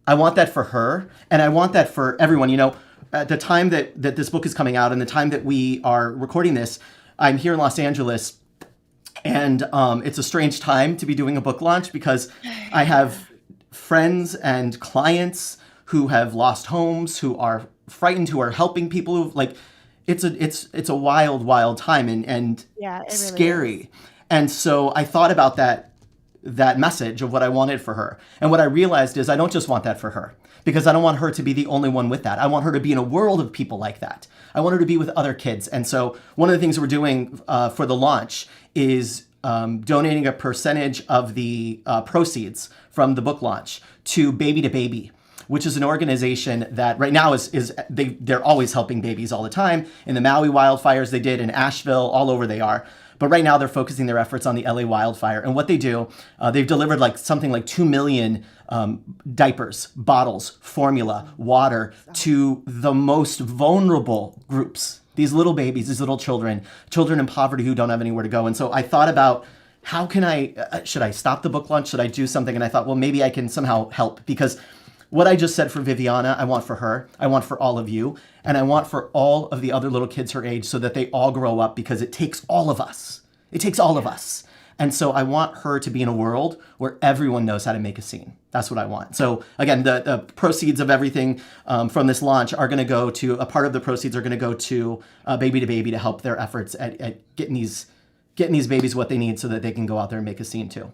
I want that for her, and I want that for everyone. You know, at the time that this book is coming out and the time that we are recording this, I'm here in Los Angeles, and it's a strange time to be doing a book launch because I have friends and clients who have lost homes, who are frightened, who are helping people who like, it's a wild time and Yeah, it really scary. is. And so I thought about that message of what I wanted for her. And what I realized is I don't just want that for her because I don't want her to be the only one with that. I want her to be in a world of people like that. I want her to be with other kids. And so one of the things we're doing for the launch is donating a percentage of the proceeds from the book launch to Baby to Baby, which is an organization that right now they're always helping babies all the time. In the Maui wildfires they did, in Asheville, all over they are. But right now they're focusing their efforts on the LA wildfire. And what they do, they've delivered something like 2 million diapers, bottles, formula, water to the most vulnerable groups. These little babies, these little children in poverty who don't have anywhere to go. And so I thought about, how can should I stop the book launch? Should I do something? And I thought, well, maybe I can somehow help, because what I just said for Viviana, I want for her, I want for all of you, and I want for all of the other little kids her age, so that they all grow up, because it takes all of us. It takes all of us. And so I want her to be in a world where everyone knows how to make a scene. That's what I want. So again, the proceeds of everything from this launch are going to go to, a part of the proceeds are going to go to Baby to Baby to help their efforts at getting these babies what they need so that they can go out there and make a scene too.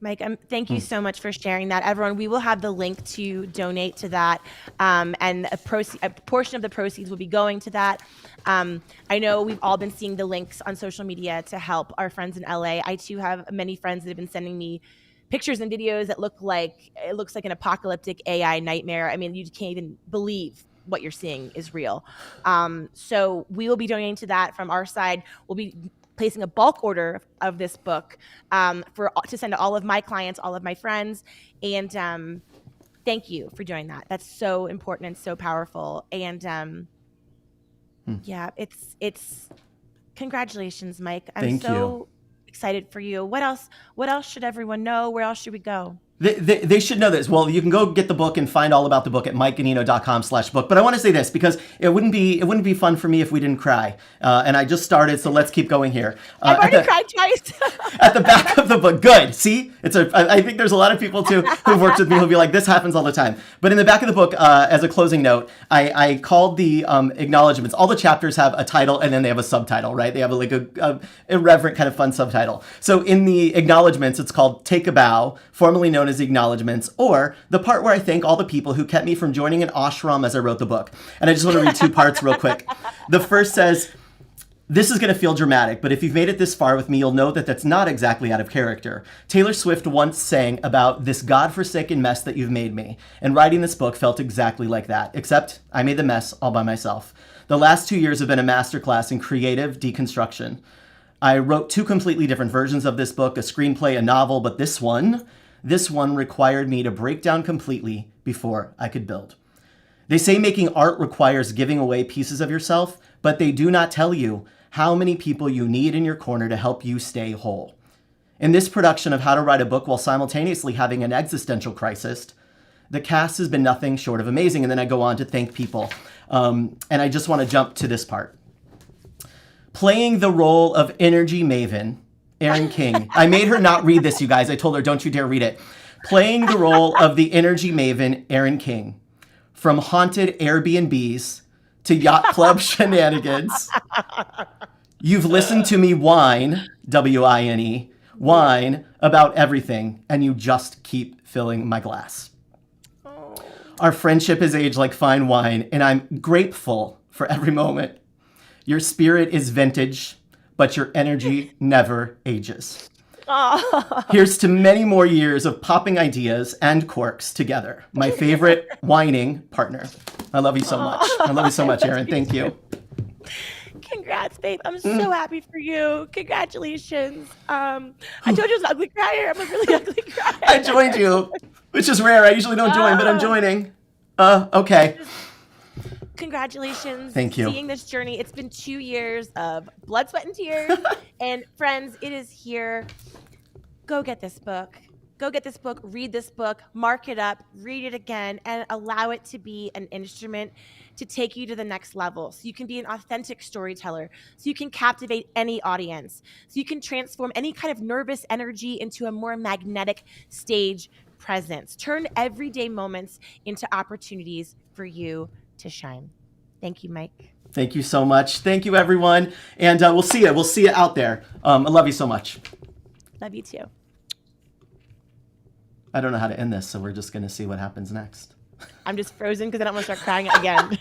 Mike, thank you so much for sharing that. Everyone, we will have the link to donate to that, and a portion of the proceeds will be going to that. I know we've all been seeing the links on social media to help our friends in LA. I too have many friends that have been sending me pictures and videos that looks like an apocalyptic AI nightmare. I mean, you can't even believe what you're seeing is real. So we will be donating to that from our side. We'll be placing a bulk order of this book to send to all of my clients, all of my friends. And thank you for doing that. That's so important and so powerful. And yeah, it's congratulations, Mike. I'm Thank so you. excited for you. What else should everyone know? Where else should we go? They should know this. Well, you can go get the book and find all about the book at mikeganino.com/book. But I want to say this because it wouldn't be fun for me if we didn't cry. And I just started, so let's keep going here. I've already cried twice. At the back of the book, good. See, I think there's a lot of people too who've worked with me who'll be like, this happens all the time. But in the back of the book, as a closing note, I called the acknowledgments. All the chapters have a title and then they have a subtitle, right? They have like a irreverent kind of fun subtitle. So in the acknowledgments, it's called "Take a Bow," formerly known as the acknowledgments, or the part where I thank all the people who kept me from joining an ashram as I wrote the book. And I just want to read two parts real quick. The first says, "This is going to feel dramatic, but if you've made it this far with me, you'll know that that's not exactly out of character. Taylor Swift once sang about this godforsaken mess that you've made me, and writing this book felt exactly like that, except I made the mess all by myself. The last 2 years have been a masterclass in creative deconstruction. I wrote two completely different versions of this book, a screenplay, a novel, but this one required me to break down completely before I could build. They say making art requires giving away pieces of yourself, but they do not tell you how many people you need in your corner to help you stay whole. In this production of How to Write a Book while simultaneously having an existential crisis, the cast has been nothing short of amazing." And then I go on to thank people. And I just want to jump to this part. "Playing the role of energy maven, Erin King." I made her not read this, you guys. I told her, don't you dare read it. "Playing the role of the energy maven, Erin King. From haunted Airbnbs to yacht club shenanigans. You've listened to me whine, W-I-N-E, whine about everything, and you just keep filling my glass. Our friendship has aged like fine wine, and I'm grateful for every moment. Your spirit is vintage, but your energy never ages. Here's to many more years of popping ideas and corks together. My favorite whining partner." I love you so much. I love you so much, Erin. Thank you. Congrats, babe. I'm so happy for you. Congratulations. I told you I was an ugly crier. I'm a really ugly crier. I joined you, which is rare. I usually don't join, but I'm joining. Okay. Congratulations. Thank you. Seeing this journey. It's been 2 years of blood, sweat, and tears. And friends, it is here. Go get this book. Go get this book, read this book, mark it up, read it again, and allow it to be an instrument to take you to the next level. So you can be an authentic storyteller. So you can captivate any audience. So you can transform any kind of nervous energy into a more magnetic stage presence. Turn everyday moments into opportunities for you to shine. Thank you, Mike. Thank you so much. Thank you, everyone. And we'll see you. We'll see you out there. I love you so much. Love you too. I don't know how to end this, so we're just going to see what happens next. I'm just frozen because I don't want to start crying again.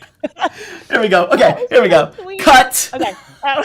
Here we go. Okay, here we go. Cut. Okay. Oh.